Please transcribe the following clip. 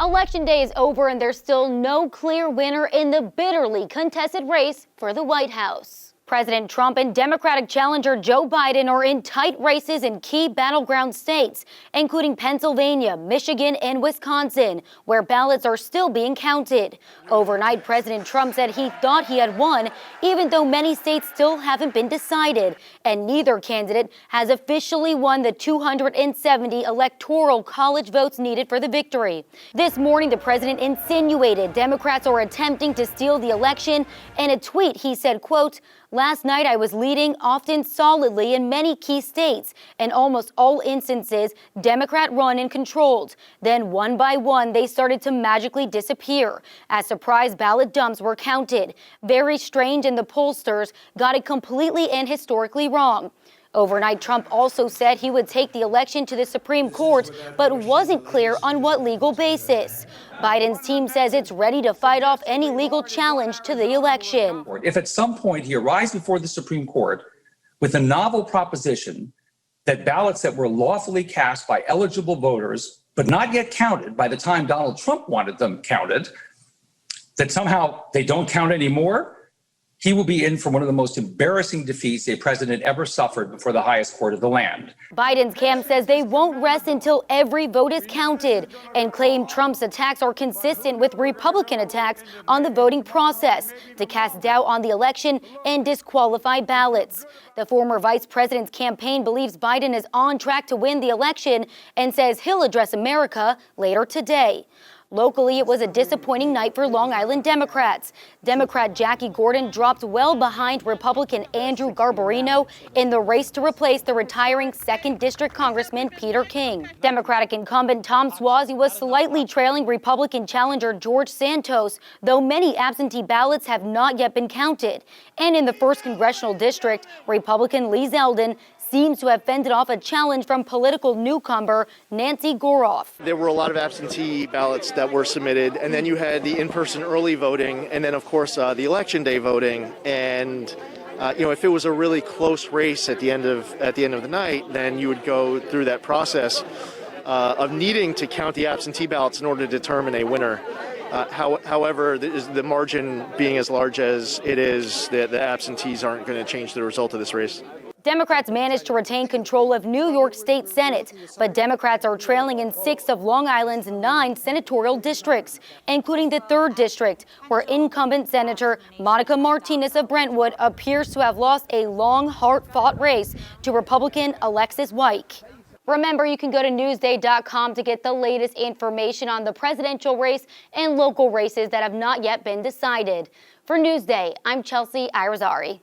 Election day is over and there's still no clear winner in the bitterly contested race for the White House. President Trump and Democratic challenger Joe Biden are in tight races in key battleground states, including Pennsylvania, Michigan, and Wisconsin, where ballots are still being counted. Overnight, President Trump said he thought he had won, even though many states still haven't been decided, and neither candidate has officially won the 270 electoral college votes needed for the victory. This morning, the president insinuated Democrats are attempting to steal the election. In a tweet, he said, quote, "Last night I was leading, often solidly in many key states. In almost all instances, Democrat run and controlled. Then one by one, they started to magically disappear as surprise ballot dumps were counted. Very strange, and the pollsters got it completely and historically wrong." Overnight, Trump also said he would take the election to the Supreme Court, but wasn't clear on what legal basis. Biden's team says it's ready to fight off any legal challenge to the election. If at some point he arrives before the Supreme Court with a novel proposition that ballots that were lawfully cast by eligible voters, but not yet counted by the time Donald Trump wanted them counted, that somehow they don't count anymore, he will be in for one of the most embarrassing defeats a president ever suffered before the highest court of the land. Biden's camp says they won't rest until every vote is counted and claim Trump's attacks are consistent with Republican attacks on the voting process to cast doubt on the election and disqualify ballots. The former vice president's campaign believes Biden is on track to win the election and says he'll address America later today. Locally, it was a disappointing night for Long Island Democrats. Democrat Jackie Gordon dropped well behind Republican Andrew Garbarino in the race to replace the retiring 2nd District Congressman Peter King. Democratic incumbent Tom Suozzi was slightly trailing Republican challenger George Santos, though many absentee ballots have not yet been counted. And in the 1st Congressional District, Republican Lee Zeldin seems to have fended off a challenge from political newcomer Nancy Goroff. There were a lot of absentee ballots that were submitted, and then you had the in-person early voting, and then, of course, the election day voting. And if it was a really close race at the end of the night, then you would go through that process of needing to count the absentee ballots in order to determine a winner. However, the margin being as large as it is, the absentees aren't going to change the result of this race. Democrats managed to retain control of New York State Senate, but Democrats are trailing in 6 of Long Island's 9 senatorial districts, including the 3rd District, where incumbent Senator Monica Martinez of Brentwood appears to have lost a long, hard-fought race to Republican Alexis Wyke. Remember, you can go to Newsday.com to get the latest information on the presidential race and local races that have not yet been decided. For Newsday, I'm Chelsea Irizarry.